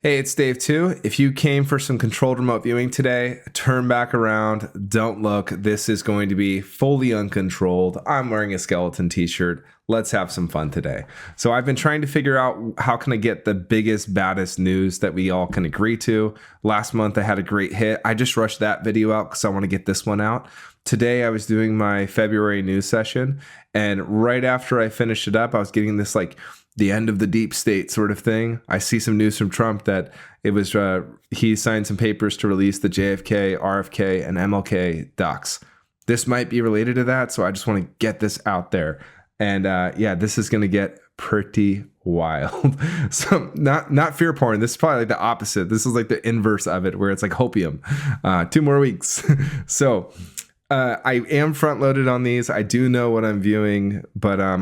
Hey, it's Dave too. If you came for some controlled remote viewing today, turn back around. Don't look. This is going to be fully uncontrolled. I'm wearing a skeleton t-shirt. Let's have some fun today. So I've been trying to figure out how can I get the biggest, baddest news that we all can agree to. Last month I had a great hit. I just rushed that video out because I want to get this one out. Today I was doing my February news session, and right after I finished it up, I was getting this the end of the deep state sort of thing. I see some news from Trump that it was he signed some papers to release the JFK, RFK, and MLK docs. This might be related to that, so I just want to get this out there. And this is going to get pretty wild. So not fear porn. This is probably like the opposite. This is like the inverse of it, where it's like hopium. 2 more weeks. So I am front loaded on these. I do know what I'm viewing, but I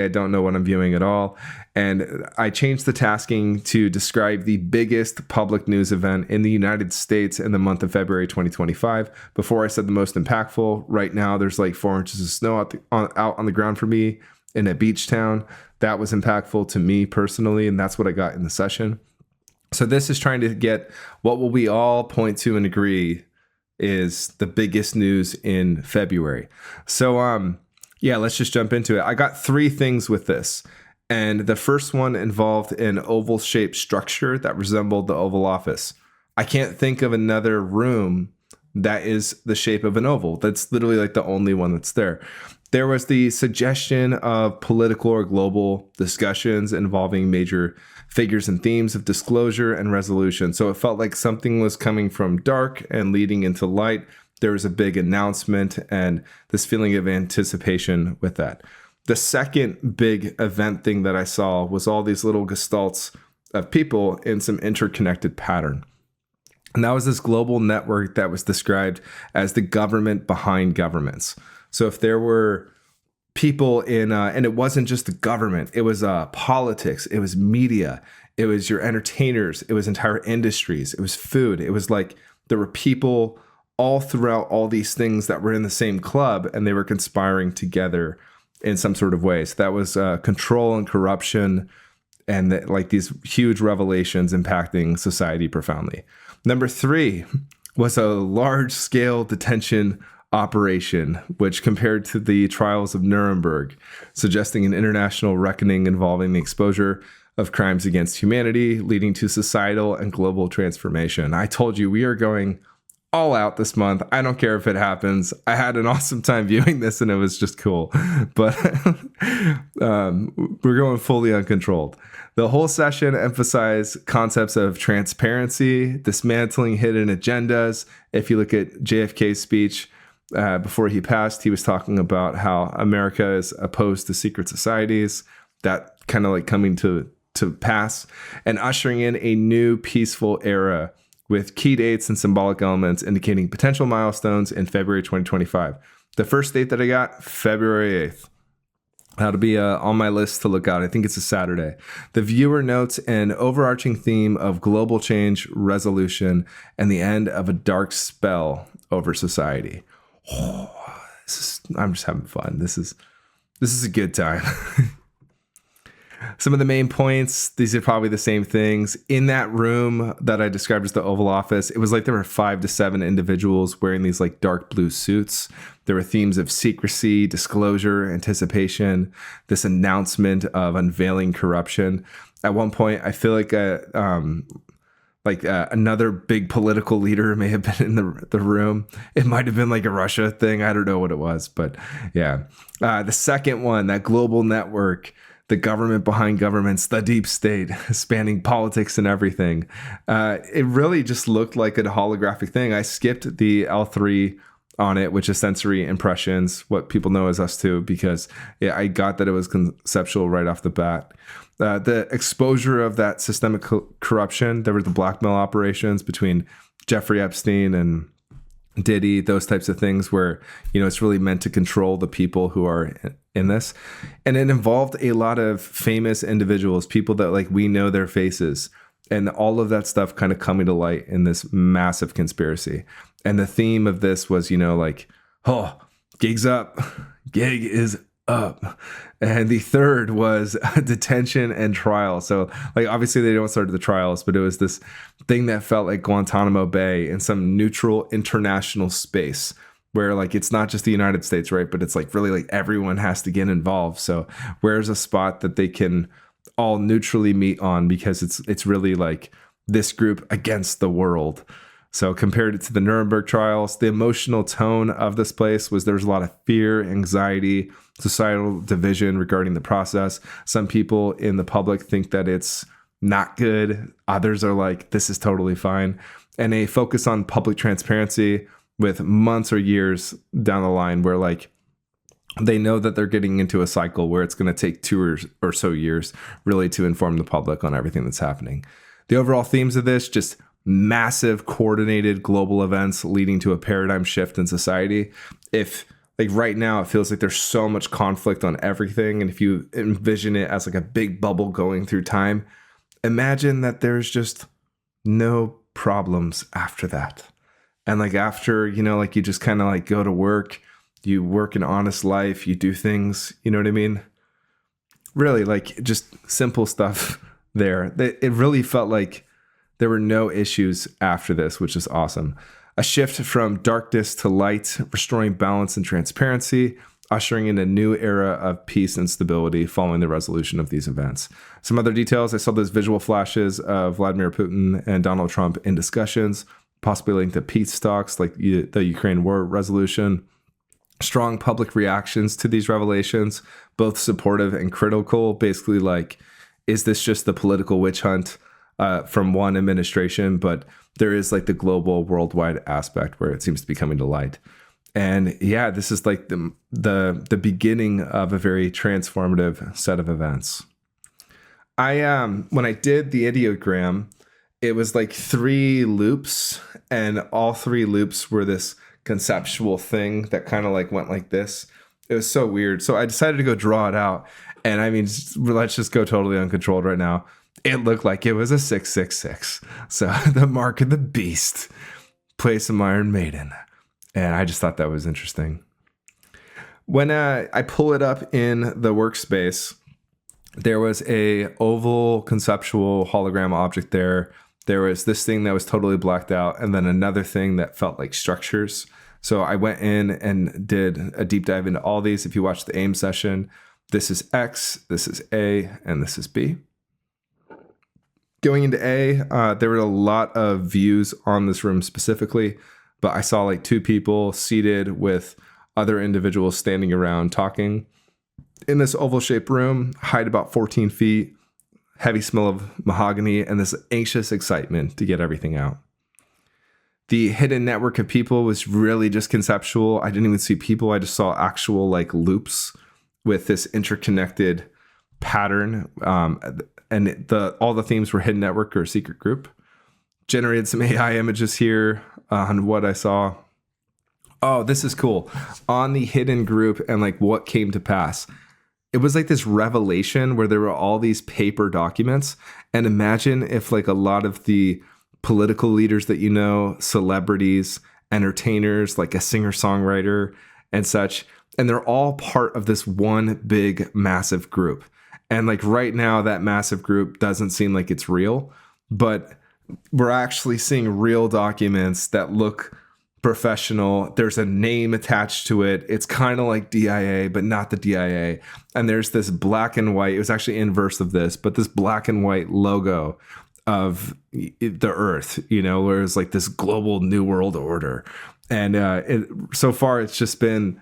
don't know what I'm viewing at all. And I changed the tasking to describe the biggest public news event in the United States in the month of February 2025. Before I said the most impactful. Right now, there's like 4 inches of snow out on the ground for me in a beach town. That was impactful to me personally, and that's what I got in the session. So this is trying to get what will we all point to and agree is the biggest news in February. So let's just jump into it. I got 3 things with this. And the first one involved an oval-shaped structure that resembled the Oval Office. I can't think of another room that is the shape of an oval. That's literally like the only one that's there. There was the suggestion of political or global discussions involving major figures and themes of disclosure and resolution. So it felt like something was coming from dark and leading into light. There was a big announcement and this feeling of anticipation with that. The second big event thing that I saw was all these little gestalts of people in some interconnected pattern. And that was this global network that was described as the government behind governments. So if there were people in, and it wasn't just the government, it was politics, it was media, it was your entertainers, it was entire industries, it was food. It was like there were people all throughout all these things that were in the same club and they were conspiring together in some sort of way. So that was control and corruption and these huge revelations impacting society profoundly. Number 3 was a large-scale detention operation, which compared to the trials of Nuremberg, suggesting an international reckoning involving the exposure of crimes against humanity, leading to societal and global transformation. I told you we are going all out this month. I don't care if it happens. I had an awesome time viewing this and it was just cool. But we're going fully uncontrolled. The whole session emphasized concepts of transparency, dismantling hidden agendas. If you look at JFK's speech before he passed, he was talking about how America is opposed to secret societies, that kind of like coming to pass, and ushering in a new peaceful era with key dates and symbolic elements indicating potential milestones in February 2025. The first date that I got, February 8th. That'll be on my list to look out. I think it's a Saturday. The viewer notes an overarching theme of global change, resolution, and the end of a dark spell over society. I'm just having fun. This is a good time. Some of the main points, these are probably the same things. In that room that I described as the Oval Office, it was like there were 5 to 7 individuals wearing these like dark blue suits. There were themes of secrecy, disclosure, anticipation, this announcement of unveiling corruption. At one point, I feel like another big political leader may have been in the room. It might have been like a Russia thing. I don't know what it was, but yeah. The second one, that global network, the government behind governments, the deep state, spanning politics and everything. It really just looked like a holographic thing. I skipped the L3 on it, which is sensory impressions, what people know as us2, because I got that it was conceptual right off the bat. The exposure of that systemic corruption, there were the blackmail operations between Jeffrey Epstein and Diddy, those types of things where, it's really meant to control the people who are in this. And it involved a lot of famous individuals, people that we know their faces, and all of that stuff kind of coming to light in this massive conspiracy. And the theme of this was, gig's up, gig is up. And the third was detention and trial. So like obviously they don't start the trials, but it was this thing that felt like Guantanamo Bay in some neutral international space where like it's not just the United States, right? But it's like really like everyone has to get involved. So where's a spot that they can all neutrally meet on, because it's really like this group against the world. So compared it to the Nuremberg trials, the emotional tone of this place was there was a lot of fear, anxiety, societal division regarding the process. Some people in the public think that it's not good. Others are like, this is totally fine. And a focus on public transparency with months or years down the line where like they know that they're getting into a cycle where it's going to take 2 or so years really to inform the public on everything that's happening. The overall themes of this, just massive coordinated global events leading to a paradigm shift in society. If like right now, it feels like there's so much conflict on everything. And if you envision it as like a big bubble going through time, imagine that there's just no problems after that. And like after, you know, like you just kind of like go to work, you work an honest life, you do things, you know what I mean? Really like just simple stuff there. It really felt like there were no issues after this, which is awesome. A shift from darkness to light, restoring balance and transparency, ushering in a new era of peace and stability following the resolution of these events. Some other details, I saw those visual flashes of Vladimir Putin and Donald Trump in discussions, possibly linked to peace talks like the Ukraine war resolution. Strong public reactions to these revelations, both supportive and critical. Basically like, is this just the political witch hunt from one administration? But there is like the global worldwide aspect where it seems to be coming to light. And yeah, this is like the beginning of a very transformative set of events. When I did the ideogram, it was like 3 loops, and all 3 loops were this conceptual thing that kind of like went like this. It was so weird. So I decided to go draw it out. And I mean, let's just go totally uncontrolled right now. It looked like it was a 666. So the mark of the beast, place of Iron Maiden. And I just thought that was interesting. When I pull it up in the workspace, there was a oval conceptual hologram object there. There was this thing that was totally blacked out, and then another thing that felt like structures. So I went in and did a deep dive into all these. If you watch the AIM session, this is X, this is A, and this is B. Going into A, there were a lot of views on this room specifically, but I saw like 2 people seated with other individuals standing around talking. In this oval-shaped room, height about 14 feet, heavy smell of mahogany, and this anxious excitement to get everything out. The hidden network of people was really just conceptual. I didn't even see people. I just saw actual like loops with this interconnected pattern. And all the themes were hidden network or secret group. Generated some AI images here on what I saw. Oh, this is cool. On the hidden group and like what came to pass. It was like this revelation where there were all these paper documents. And imagine if like a lot of the political leaders that you know, celebrities, entertainers, like a singer-songwriter and such, and they're all part of this one big, massive group. And like right now, that massive group doesn't seem like it's real, but we're actually seeing real documents that look professional. There's a name attached to it. It's kind of like DIA, but not the DIA. And there's this black and white, it was actually inverse of this, but this black and white logo of the Earth, you know, where it's like this global new world order. And so far, it's just been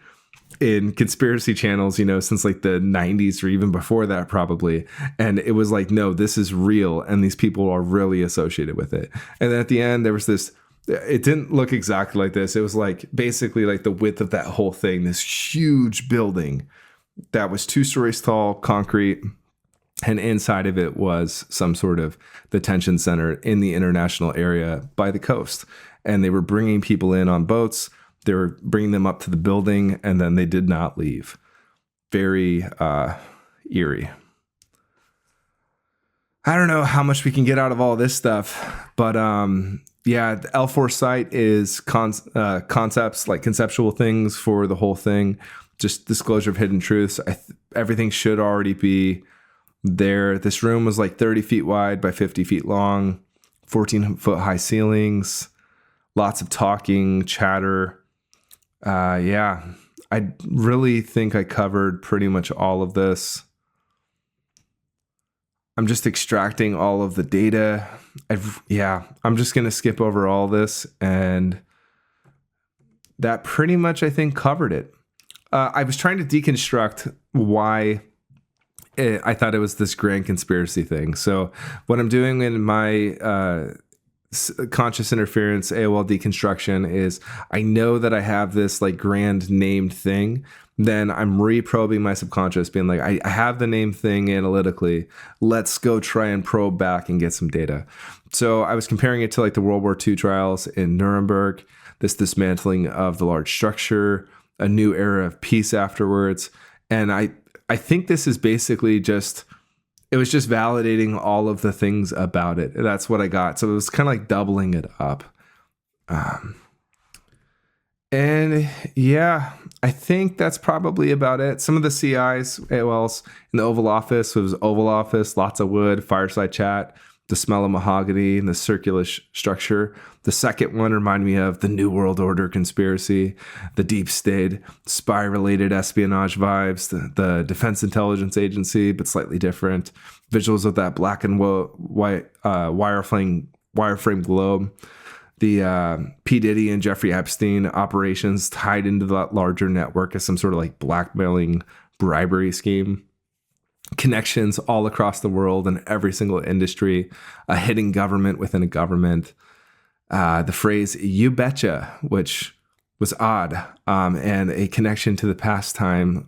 in conspiracy channels, you know, since like the 90s or even before that probably. And it was like, no, this is real. And these people are really associated with it. And then at the end, there was this, it didn't look exactly like this. It was like basically like the width of that whole thing, this huge building that was 2 stories tall, concrete. And inside of it was some sort of detention center in the international area by the coast. And they were bringing people in on boats. They were bringing them up to the building, and then they did not leave. Very eerie. I don't know how much we can get out of all this stuff, but yeah, the L4 site is concepts, like conceptual things for the whole thing. just disclosure of hidden truths. Everything should already be there. This room was like 30 feet wide by 50 feet long, 14-foot high ceilings, lots of talking, chatter. Yeah, I really think I covered pretty much all of this. I'm just extracting all of the data. I'm just going to skip over all this, and that pretty much, I think, covered it. I was trying to deconstruct why I thought it was this grand conspiracy thing. So what I'm doing in my conscious interference AOL deconstruction is I know that I have this like grand named thing. Then I'm reprobing my subconscious, being like, I have the name thing analytically. Let's go try and probe back and get some data. So I was comparing it to like the World War II trials in Nuremberg, this dismantling of the large structure, a new era of peace afterwards. And I think this is basically it was just validating all of the things about it. That's what I got. So it was kind of like doubling it up. And yeah, I think that's probably about it. Some of the CIs, AOLs in the Oval Office was Oval Office, lots of wood, fireside chat, the smell of mahogany, and the circular structure. The second one reminded me of the New World Order conspiracy, the deep state, spy-related espionage vibes, the Defense Intelligence Agency, but slightly different. Visuals of that black and white wireframe globe. The P. Diddy and Jeffrey Epstein operations tied into that larger network as some sort of like blackmailing bribery scheme. Connections all across the world in every single industry, a hidden government within a government. The phrase "you betcha," which was odd, and a connection to the past timeline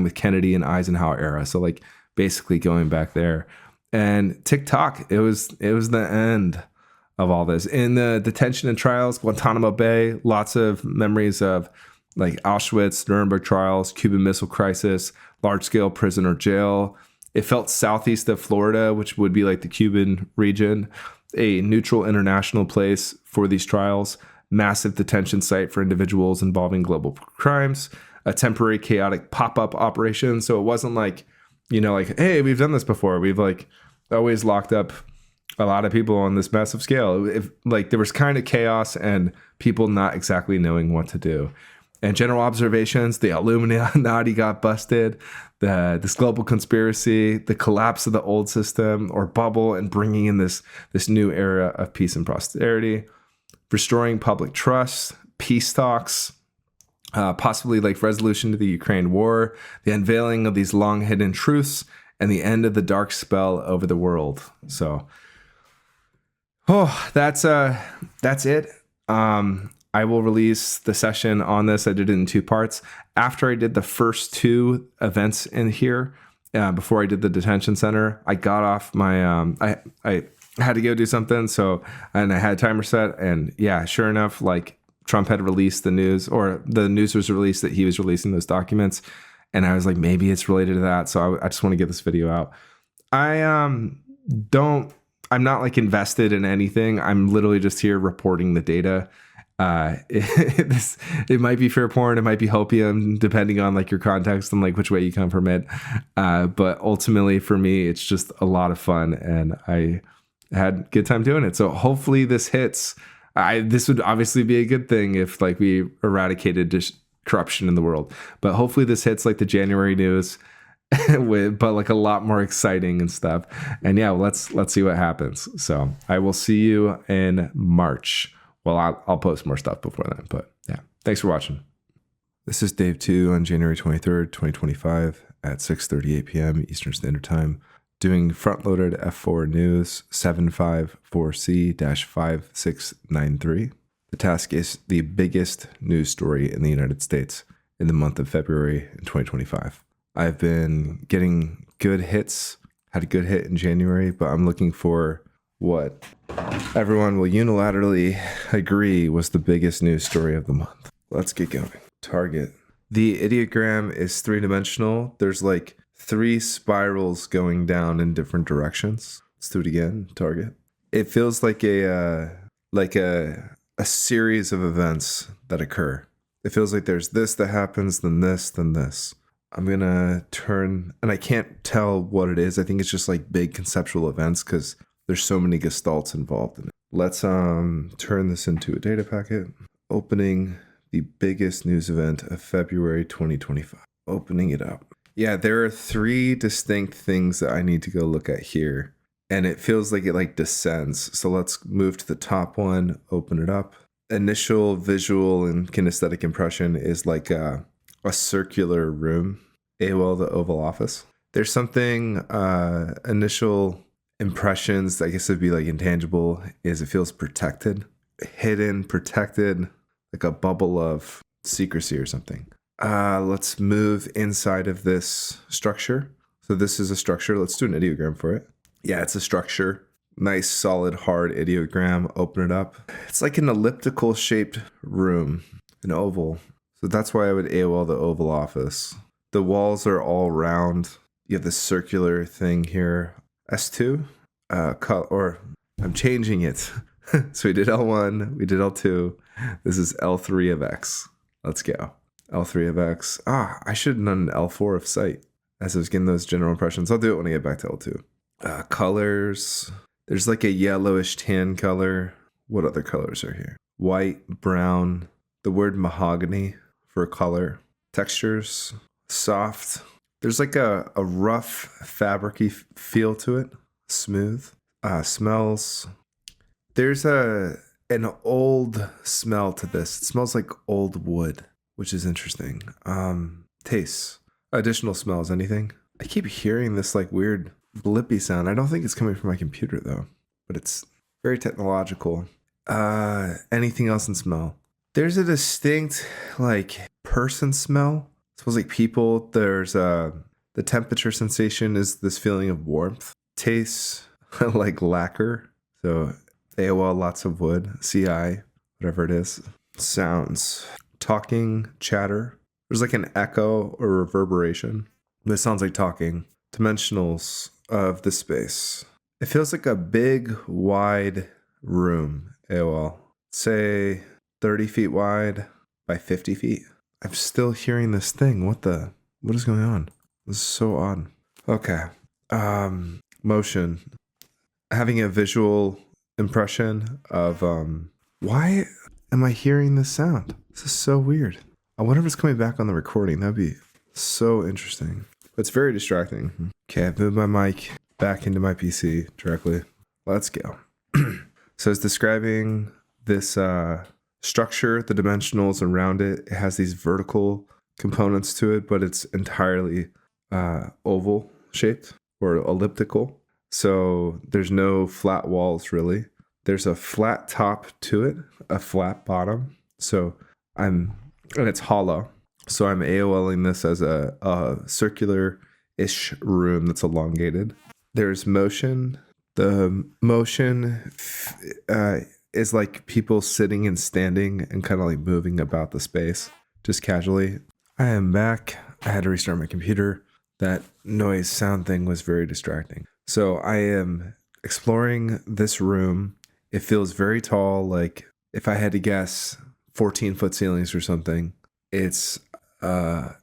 with Kennedy and Eisenhower era. So like basically going back there. And TikTok, it was the end of all this. In the detention and trials, Guantanamo Bay, lots of memories of like Auschwitz, Nuremberg trials, Cuban Missile Crisis, large-scale prisoner jail. It felt southeast of Florida, which would be like the Cuban region, a neutral international place for these trials, massive detention site for individuals involving global crimes, a temporary chaotic pop-up operation. So it wasn't like, like, hey, we've done this before. We've like always locked up a lot of people on this massive scale. There was kind of chaos and people not exactly knowing what to do. And general observations, the Illuminati got busted, this global conspiracy, the collapse of the old system or bubble, and bringing in this new era of peace and prosperity, restoring public trust, peace talks, possibly like resolution to the Ukraine war, the unveiling of these long hidden truths, and the end of the dark spell over the world. So, that's it. I will release the session on this. I did it in 2 parts. After I did the first 2 events in here, before I did the detention center, I got off my, I had to go do something. And I had a timer set, and yeah, sure enough, like Trump had released the news, or the news was released that he was releasing those documents. And I was like, maybe it's related to that. So I just want to get this video out. I'm not like invested in anything. I'm literally just here reporting the data. It might be fair porn, it might be hopium, depending on like your context and like which way you come from it. But ultimately for me, it's just a lot of fun, and I had a good time doing it. So hopefully this hits. This would obviously be a good thing if like we eradicated corruption in the world, but hopefully this hits like the January news but like a lot more exciting and stuff. And yeah, let's see what happens. So I will see you in March. Well, I'll post more stuff before then, but yeah, thanks for watching. This is Dave 2 on January 23rd, 2025 at 6:38 p.m. Eastern Standard Time, doing front-loaded F4 News 754C-5693. The task is the biggest news story in the United States in the month of February in 2025. I've been getting good hits, had a good hit in January, but I'm looking for what everyone will unilaterally agree was the biggest news story of the month. Let's get going. Target. The ideogram is 3-dimensional. There's like 3 spirals going down in different directions. Let's do it again. Target. It feels like a series of events that occur. It feels like there's this that happens, then this, then this. I'm going to turn, and I can't tell what it is. I think it's just like big conceptual events because there's so many gestalts involved in it. Let's turn this into a data packet. Opening the biggest news event of February 2025. Opening it up. Yeah, there are 3 distinct things that I need to go look at here. And it feels like it like descends. So let's move to the top one, open it up. Initial visual and kinesthetic impression is like a circular room, AOL, the Oval Office. There's something, initial impressions, I guess it'd be like intangible, is it feels protected, hidden, protected, like a bubble of secrecy or something. Let's move inside of this structure. So this is a structure. Let's do an ideogram for it. Yeah, it's a structure. Nice, solid, hard ideogram. Open it up. It's like an elliptical shaped room, an oval. So that's why I would AOL the Oval Office. The walls are all round. You have this circular thing here. S2, or I'm changing it. So we did L1, we did L2. This is L3 of X. Let's go. L3 of X. I should have done an L4 of sight as I was getting those general impressions. I'll do it when I get back to L2. Colors. There's like a yellowish tan color. What other colors are here? White, brown, the word mahogany for color. Textures, soft. There's like a rough fabricy feel to it. Smooth. Smells. There's an old smell to this. It smells like old wood, which is interesting. Tastes. Additional smells, anything? I keep hearing this like weird blippy sound. I don't think it's coming from my computer though, but it's very technological. Anything else in smell? There's a distinct like person smell. It smells like people. There's the temperature sensation is this feeling of warmth. Tastes like lacquer. So AOL, lots of wood. CI, whatever it is. Sounds. Talking, chatter. There's like an echo or reverberation. This sounds like talking. Dimensionals of the space. It feels like a big, wide room, AOL. Say 30 feet wide by 50 feet. I'm still hearing this thing. What is going on? This is so odd. Okay. Motion. Having a visual impression of, why am I hearing this sound? This is so weird. I wonder if it's coming back on the recording. That'd be so interesting. But it's very distracting. Okay, I've moved my mic back into my PC directly. Let's go. So it's describing this structure, the dimensionals around it. It has these vertical components to it, but it's entirely oval shaped or elliptical. So there's no flat walls really. There's a flat top to it, a flat bottom. And it's hollow. So I'm AOLing this as a circular-ish room that's elongated. There's motion. The motion is like people sitting and standing and kind of like moving about the space, just casually. I am back. I had to restart my computer. That noise sound thing was very distracting. So I am exploring this room. It feels very tall, like if I had to guess 14-foot ceilings or something. It's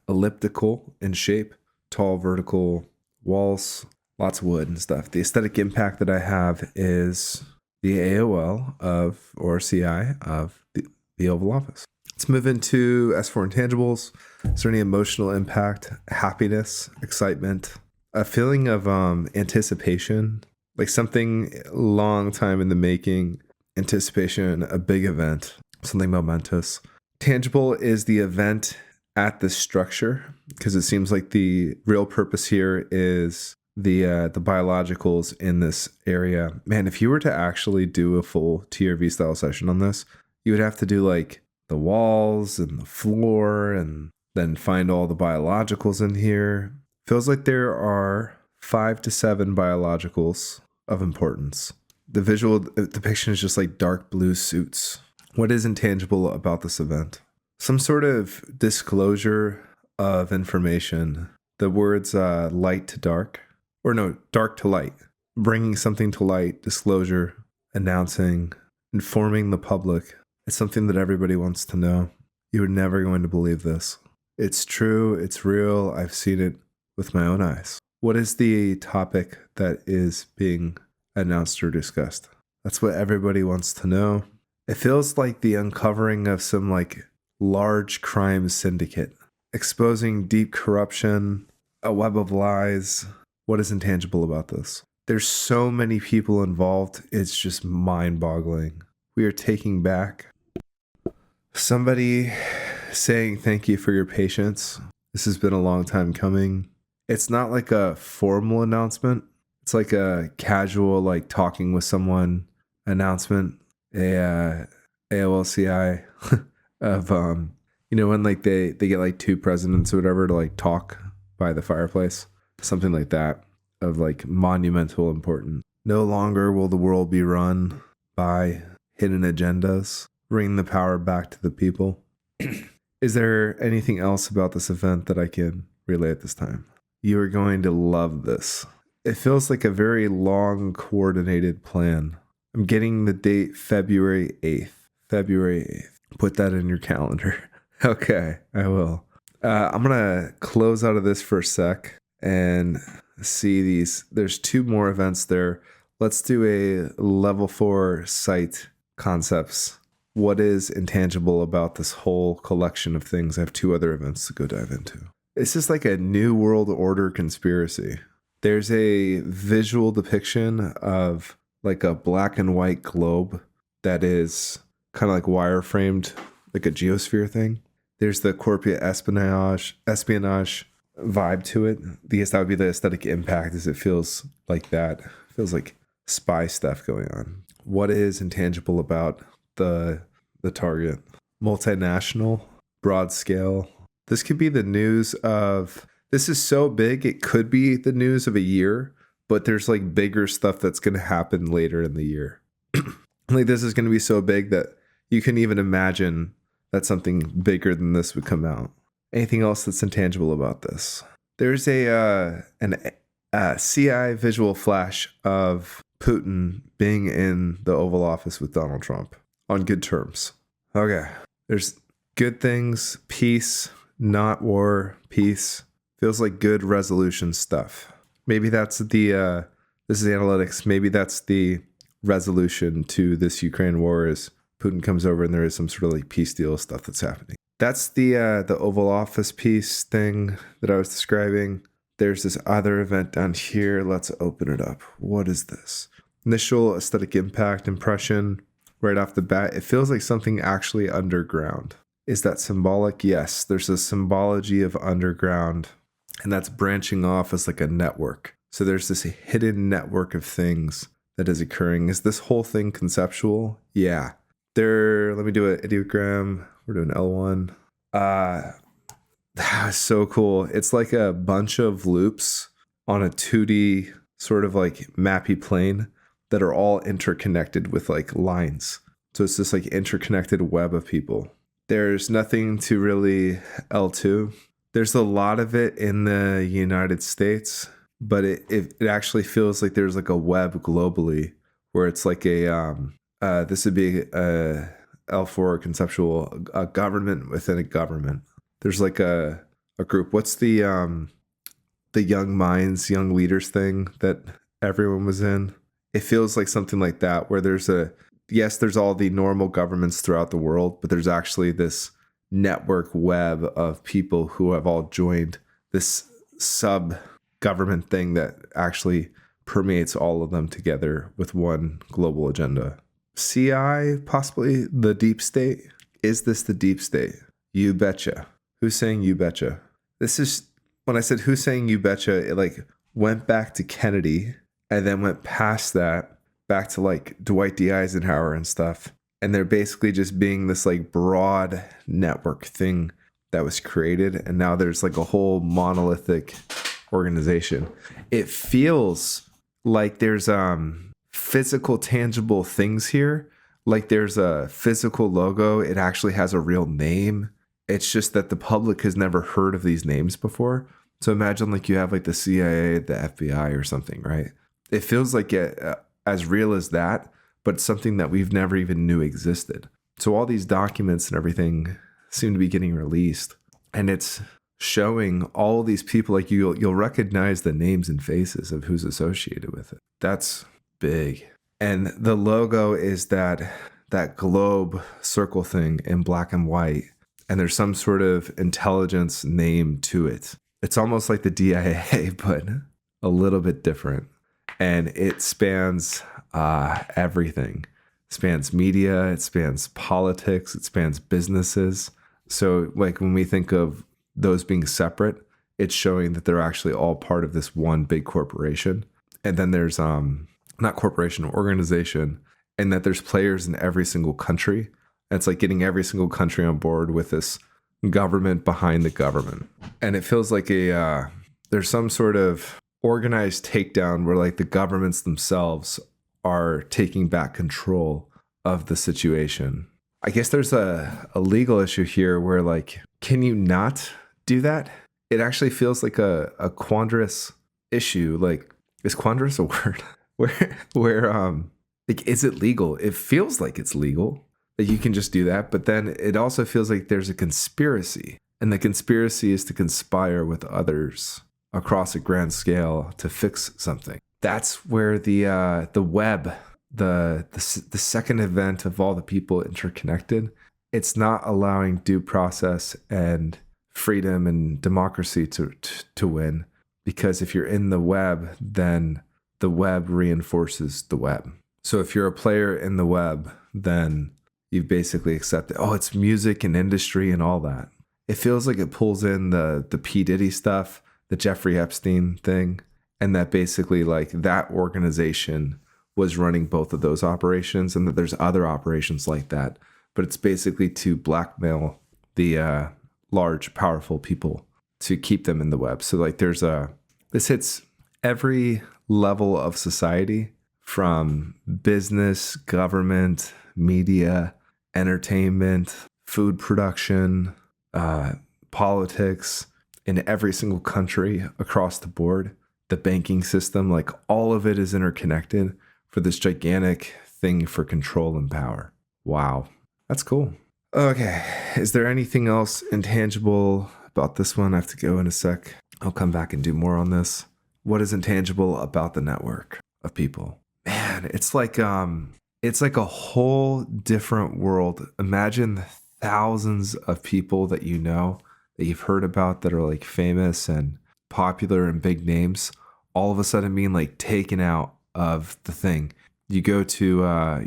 elliptical in shape, tall vertical walls, lots of wood and stuff. The aesthetic impact that I have is the AOL of, or CI of the Oval Office. Let's move into S4 intangibles. Is there any emotional impact, happiness, excitement, a feeling of anticipation, like something long time in the making, anticipation, a big event, something momentous. Tangible is the event at the structure, because it seems like the real purpose here is the biologicals in this area. Man, if you were to actually do a full TRV style session on this, you would have to do like the walls and the floor and then find all the biologicals in here. Feels like there are 5 to 7 biologicals of importance. The visual depiction is just like dark blue suits. What is intangible about this event? Some sort of disclosure of information. The words light to dark, or no, dark to light. Bringing something to light, disclosure, announcing, informing the public. It's something that everybody wants to know. You are never going to believe this. It's true. It's real. I've seen it with my own eyes. What is the topic that is being announced or discussed? That's what everybody wants to know. It feels like the uncovering of some like large crime syndicate, exposing deep corruption, a web of lies. What is intangible about this? There's so many people involved. It's just mind-boggling. We are taking back somebody saying thank you for your patience. This has been a long time coming. It's not like a formal announcement. It's like a casual, like talking with someone announcement. A AOLCI of when like they get like two presidents or whatever to like talk by the fireplace, something like that, of like monumental importance. No longer will the world be run by hidden agendas. Bring the power back to the people. Is there anything else about this event that I can relay at this time? You are going to love this. It feels like a very long, coordinated plan. I'm getting the date February 8th. February 8th. Put that in your calendar. Okay, I will. I'm going to close out of this for a sec and see these. There's two more events there. Let's do a level 4 site concepts. What is intangible about this whole collection of things? I have two other events to go dive into. It's just like a new world order conspiracy. There's a visual depiction of like a black and white globe that is kind of like wireframed, like a geosphere thing. There's the corporate espionage vibe to it. I guess that would be the aesthetic impact, as it feels like that. It feels like spy stuff going on. What is intangible about the target? Multinational, broad scale. This could be the news of, this is so big, it could be the news of a year, but there's like bigger stuff that's going to happen later in the year. Like this is going to be so big that you can even imagine that something bigger than this would come out. Anything else that's intangible about this? There's a CI visual flash of Putin being in the Oval Office with Donald Trump on good terms. Okay, there's good things, peace, not war, peace. Feels like good resolution stuff. Maybe that's this is analytics. Maybe that's the resolution to this Ukraine war is Putin comes over and there is some sort of like peace deal stuff that's happening. That's the Oval Office piece thing that I was describing. There's this other event down here. Let's open it up. What is this? Initial aesthetic impact impression right off the bat. It feels like something actually underground. Is that symbolic? Yes, there's a symbology of underground, and that's branching off as like a network. So there's this hidden network of things that is occurring. Is this whole thing conceptual? Yeah. Let me do an ideogram. We're doing L1. That was so cool. It's like a bunch of loops on a 2D sort of like mappy plane that are all interconnected with like lines. So it's this like interconnected web of people. There's nothing to really L2. There's a lot of it in the United States, but it actually feels like there's like a web globally where it's like a this would be a L4 conceptual, a government within a government. There's like a group. What's the Young Minds, Young Leaders thing that everyone was in? It feels like something like that, where there's all the normal governments throughout the world, but there's actually this network web of people who have all joined this sub-government thing that actually permeates all of them together with one global agenda. CI, possibly the deep state. Is this the deep state? You betcha. Who's saying you betcha? This is, when I said who's saying you betcha, it like went back to Kennedy and then went past that back to like Dwight D. Eisenhower and stuff. And they're basically just being this like broad network thing that was created. And now there's like a whole monolithic organization. It feels like there's physical, tangible things here. Like there's a physical logo. It actually has a real name. It's just that the public has never heard of these names before. So imagine like you have like the CIA, the FBI or something, right? It feels like as real as that, but something that we've never even knew existed. So all these documents and everything seem to be getting released, and it's showing all these people. Like you'll recognize the names and faces of who's associated with it. That's big. And the logo is that globe circle thing in black and white, and there's some sort of intelligence name to it. It's almost like the DIA, but a little bit different. And it spans everything. It spans media, it spans politics, it spans businesses. So like when we think of those being separate, it's showing that they're actually all part of this one big corporation. And then there's not corporation, organization, and that there's players in every single country. And it's like getting every single country on board with this government behind the government. And it feels like there's some sort of organized takedown where like the governments themselves are taking back control of the situation. I guess there's a legal issue here where like, can you not do that? It actually feels like a quandrous issue. Like, is quandrous a word? where like, is it legal? It feels like it's legal that you can just do that, but then it also feels like there's a conspiracy, and the conspiracy is to conspire with others across a grand scale to fix something. That's where the web, the second event of all the people interconnected, it's not allowing due process and freedom and democracy to win, because if you're in the web, then the web reinforces the web. So if you're a player in the web, then you've basically accepted, oh, it's music and industry and all that. It feels like it pulls in the P. Diddy stuff, the Jeffrey Epstein thing, and that basically like that organization was running both of those operations, and that there's other operations like that. But it's basically to blackmail the large, powerful people to keep them in the web. So like this hits every level of society, from business, government, media, entertainment, food production, politics, in every single country across the board, the banking system, like all of it is interconnected for this gigantic thing for control and power. Wow. That's cool. Okay. Is there anything else intangible about this one? I have to go in a sec. I'll come back and do more on this. What is intangible about the network of people? Man, it's like a whole different world. Imagine the thousands of people that you know, that you've heard about, that are like famous and popular and big names, all of a sudden being like taken out of the thing. You go to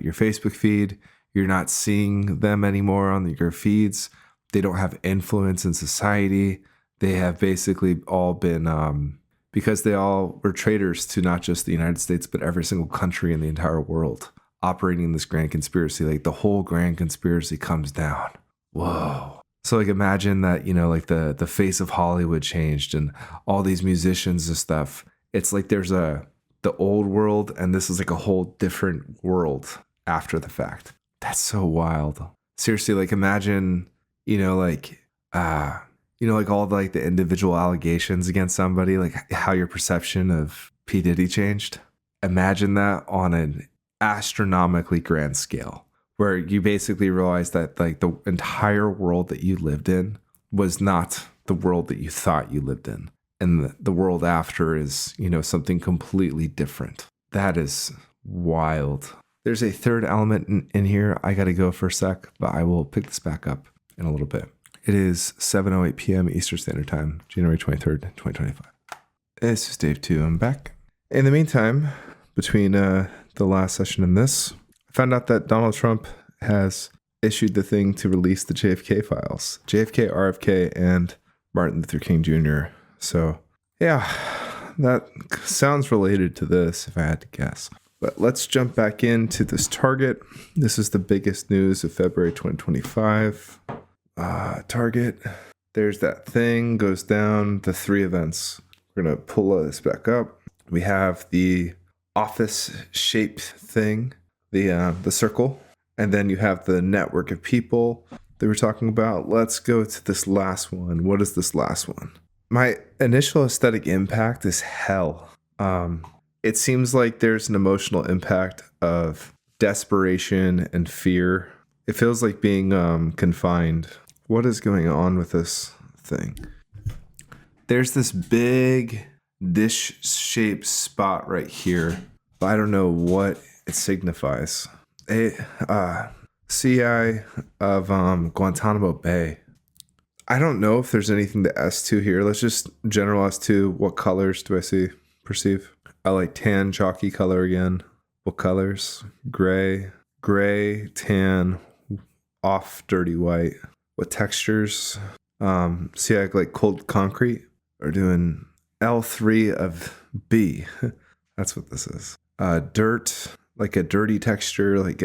your Facebook feed, you're not seeing them anymore on your feeds. They don't have influence in society. They have basically all been, because they all were traitors to not just the United States, but every single country in the entire world, operating this grand conspiracy. Like the whole grand conspiracy comes down. Whoa. So like imagine that, you know, like the face of Hollywood changed and all these musicians and stuff. It's like there's the old world, and this is like a whole different world after the fact. That's so wild. Seriously, like imagine, like all like the individual allegations against somebody, like how your perception of P. Diddy changed. Imagine that on an astronomically grand scale, where you basically realize that like the entire world that you lived in was not the world that you thought you lived in. And the world after is, something completely different. That is wild. There's a third element in here. I got to go for a sec, but I will pick this back up in a little bit. It is 7:08 p.m. Eastern Standard Time, January 23rd, 2025. This is Dave 2. I'm back. In the meantime, between the last session and this, I found out that Donald Trump has issued the thing to release the JFK files. JFK, RFK, and Martin Luther King Jr. So, yeah, that sounds related to this, if I had to guess. But let's jump back into this Target. This is the biggest news of February 2025. Target, there's that thing, goes down, the 3 events. We're going to pull this back up. We have the office-shaped thing, the circle, and then you have the network of people that we're talking about. Let's go to this last one. What is this last one? My initial aesthetic impact is hell. It seems like there's an emotional impact of desperation and fear. It feels like being confined, What is going on with this thing? There's this big dish-shaped spot right here, but I don't know what it signifies. CI of Guantanamo Bay. I don't know if there's anything to S2 here. Let's just general S2. What colors do I perceive? I like tan, chalky color again. What colors? Gray, tan, off dirty white. What textures? See, I like cold concrete. We're doing L3 of B. That's what this is. Dirt, like a dirty texture, like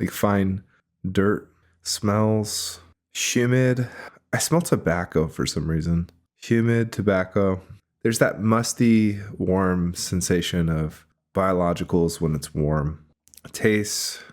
fine dirt. Smells humid. I smell tobacco for some reason. Humid tobacco. There's that musty, warm sensation of biologicals when it's warm. Tastes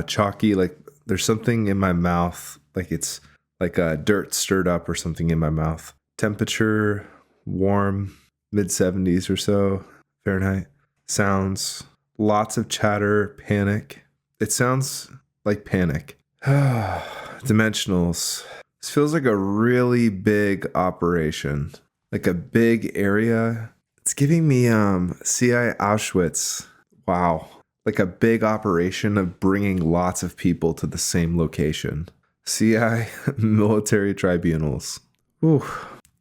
chalky, like there's something in my mouth, like it's like dirt stirred up or something in my mouth. Temperature, warm, mid-70s or so Fahrenheit. Sounds, lots of chatter, panic. It sounds like panic. Dimensionals. This feels like a really big operation, like a big area. It's giving me CI Auschwitz. Wow. Like a big operation of bringing lots of people to the same location. CI military tribunals. Ooh.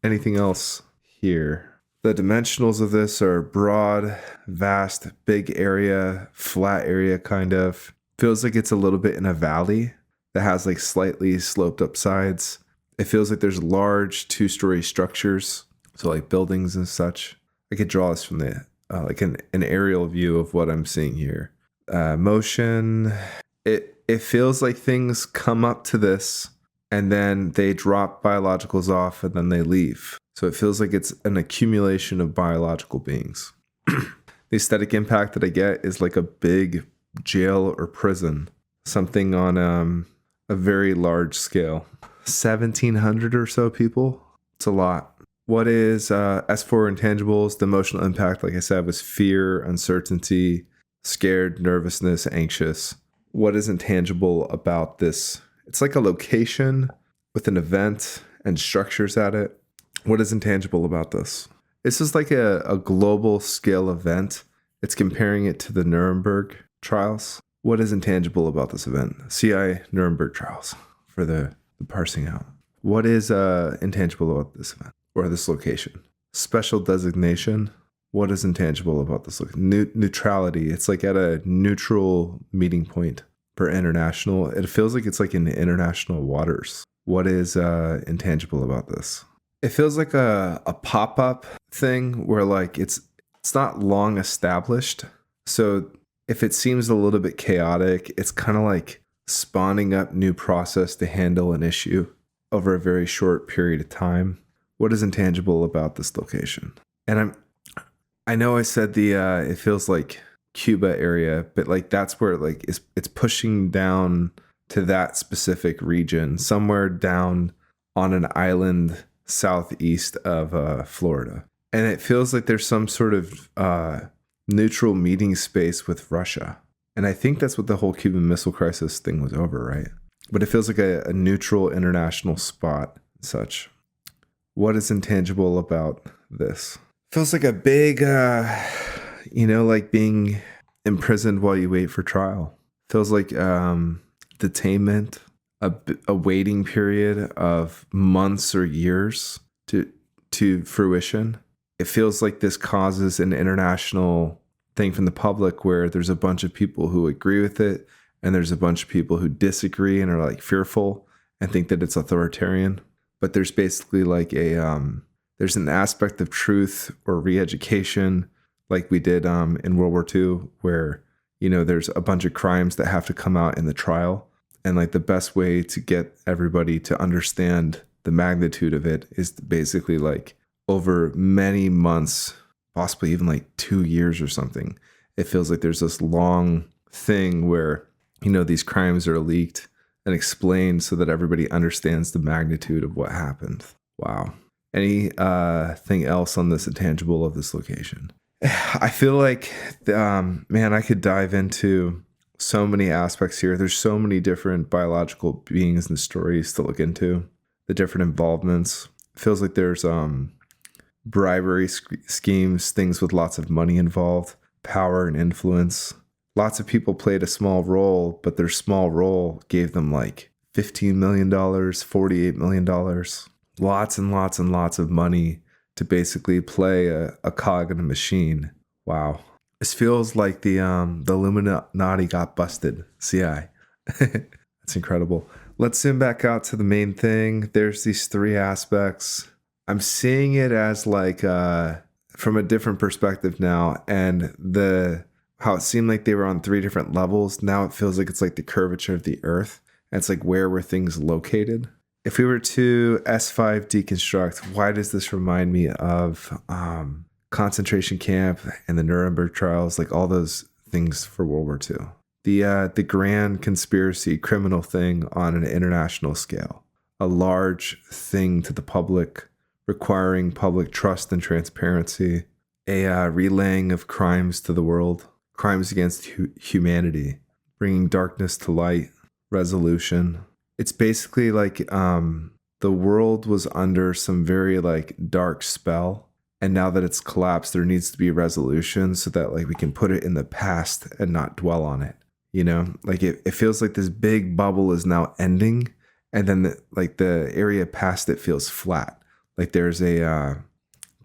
Anything else here? The dimensionals of this are broad, vast, big area, flat area kind of. Feels like it's a little bit in a valley that has like slightly sloped up sides. It feels like there's large 2-story structures, so like buildings and such. I could draw this from the like an aerial view of what I'm seeing here. Motion. It feels like things come up to this and then they drop biologicals off and then they leave. So it feels like it's an accumulation of biological beings. The aesthetic impact that I get is like a big jail or prison, something on a very large scale. 1,700 or so people. It's a lot. What is S4 intangibles? The emotional impact, like I said, was fear, uncertainty, scared, nervousness, anxious. What is intangible about this? It's like a location with an event and structures at it. What is intangible about this? This is like a global scale event. It's comparing it to the Nuremberg trials. What is intangible about this event? CI Nuremberg trials for the parsing out. What is intangible about this event or this location? Special designation. What is intangible about this location? Neutrality. It's like at a neutral meeting point for international. It feels like it's like in international waters. What is intangible about this? It feels like a pop-up thing where like it's not long established. So if it seems a little bit chaotic, it's kind of like spawning up new process to handle an issue over a very short period of time. What is intangible about this location? And I know I said it feels like Cuba area, but like that's where like it's pushing down to that specific region, somewhere down on an island southeast of Florida. And it feels like there's some sort of neutral meeting space with Russia. And I think that's what the whole Cuban Missile Crisis thing was over, right? But it feels like a neutral international spot and such. What is intangible about this? Feels like a big, like being imprisoned while you wait for trial. Feels like detainment, a waiting period of months or years to fruition. It feels like this causes an international thing from the public where there's a bunch of people who agree with it and there's a bunch of people who disagree and are like fearful and think that it's authoritarian. But there's basically like there's an aspect of truth or re-education like we did in World War II where, there's a bunch of crimes that have to come out in the trial. And like the best way to get everybody to understand the magnitude of it is basically like over many months, possibly even like 2 years or something. It feels like there's this long thing where, these crimes are leaked and explained so that everybody understands the magnitude of what happened. Wow. Anything else on this intangible of this location? I feel like, I could dive into so many aspects here. There's so many different biological beings and stories to look into. the different involvements. It feels like there's bribery schemes, things with lots of money involved, power and influence. Lots of people played a small role, but their small role gave them like $15 million, $48 million, lots and lots and lots of money to basically play a cog in a machine. Wow. This feels like the Illuminati got busted. CI. That's incredible. Let's zoom back out to the main thing. There's these three aspects. I'm seeing it as like from a different perspective now, and how it seemed like they were on three different levels. Now it feels like it's like the curvature of the earth. And it's like where were things located? If we were to S5 deconstruct, why does this remind me of concentration camp and the Nuremberg trials, like all those things for World War II? The grand conspiracy criminal thing on an international scale, a large thing to the public, requiring public trust and transparency, a relaying of crimes to the world, crimes against humanity, bringing darkness to light, resolution. It's basically like the world was under some very like dark spell. And now that it's collapsed, there needs to be a resolution so that like we can put it in the past and not dwell on it. You know, like it feels like this big bubble is now ending. And then the area past it feels flat. Like there's a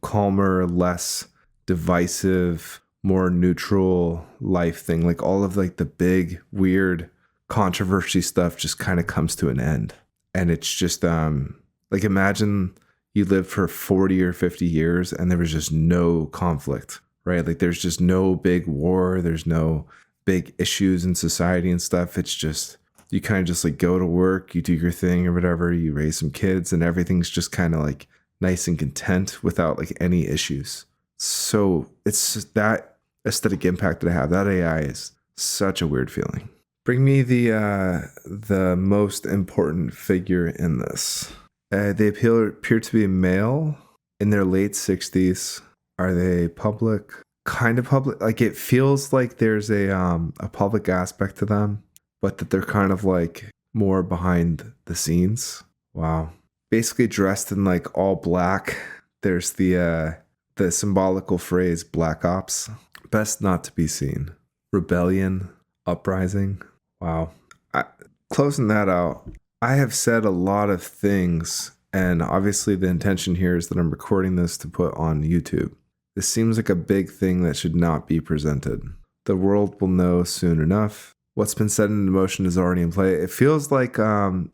calmer, less divisive, more neutral life thing. Like all of like the big, weird controversy stuff just kind of comes to an end. And it's just like imagine you lived for 40 or 50 years and there was just no conflict, right? Like there's just no big war. There's no big issues in society and stuff. It's just, you kind of just like go to work, you do your thing or whatever, you raise some kids and everything's just kind of like nice and content without like any issues. So it's just that aesthetic impact that I have. That AI is such a weird feeling. Bring me the most important figure in this. They appear to be male in their late 60s. Are they public? Kind of public. Like it feels like there's a public aspect to them, but that they're kind of like more behind the scenes. Wow. Basically dressed in like all black. There's the symbolical phrase Black Ops. Best not to be seen. Rebellion. Uprising. Wow. Closing that out, I have said a lot of things, and obviously the intention here is that I'm recording this to put on YouTube. This seems like a big thing that should not be presented. The world will know soon enough. What's been set into motion is already in play. It feels like,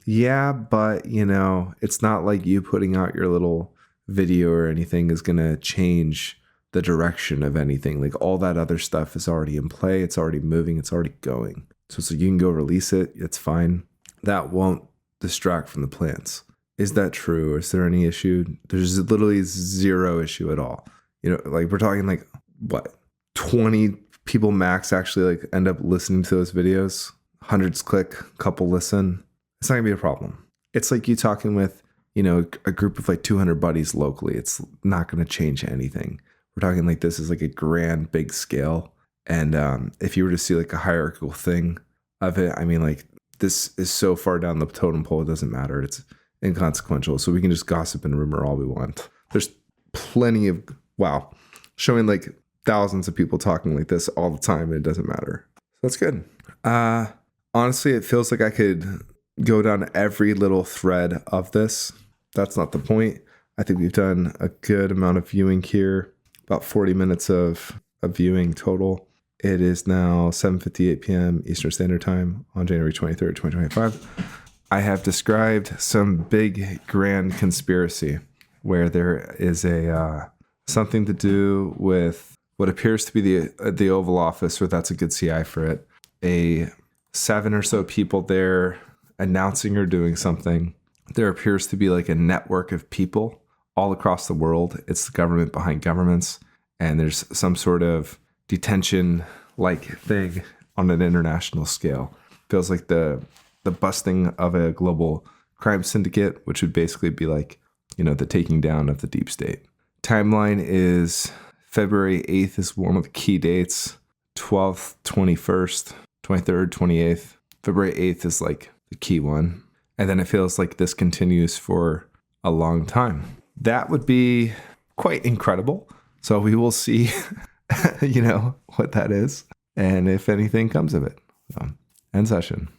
yeah, but, you know, it's not like you putting out your little video or anything is going to change the direction of anything. Like all that other stuff is already in play. It's already moving. It's already going. So it's like you can go release it. It's fine. That won't distract from the plans. Is that true? Or is there any issue? There's literally zero issue at all. You know, like we're talking like what, 20 people max actually like end up listening to those videos. Hundreds click, couple listen. It's not gonna be a problem. It's like you talking with, you know, a group of like 200 buddies locally. It's not gonna change anything. We're talking like this is like a grand big scale. And if you were to see like a hierarchical thing of it, I mean, like this is so far down the totem pole, it doesn't matter. It's inconsequential. So we can just gossip and rumor all we want. There's plenty of, wow, showing like thousands of people talking like this all the time and it doesn't matter. So that's good. Honestly, it feels like I could go down every little thread of this. That's not the point. I think we've done a good amount of viewing here, about 40 minutes of viewing total. It is now 7:58 p.m. Eastern Standard Time on January 23rd, 2025. I have described some big grand conspiracy where there is a something to do with what appears to be the Oval Office, or that's a good CI for it. 7 or so people there announcing or doing something. There appears to be like a network of people all across the world. It's the government behind governments. And there's some sort of detention-like thing on an international scale. Feels like the busting of a global crime syndicate, which would basically be like, you know, the taking down of the deep state. Timeline is February 8th is one of the key dates. 12th, 21st, 23rd, 28th. February 8th is like the key one. And then it feels like this continues for a long time. That would be quite incredible. So we will see, what that is and if anything comes of it. So, end session.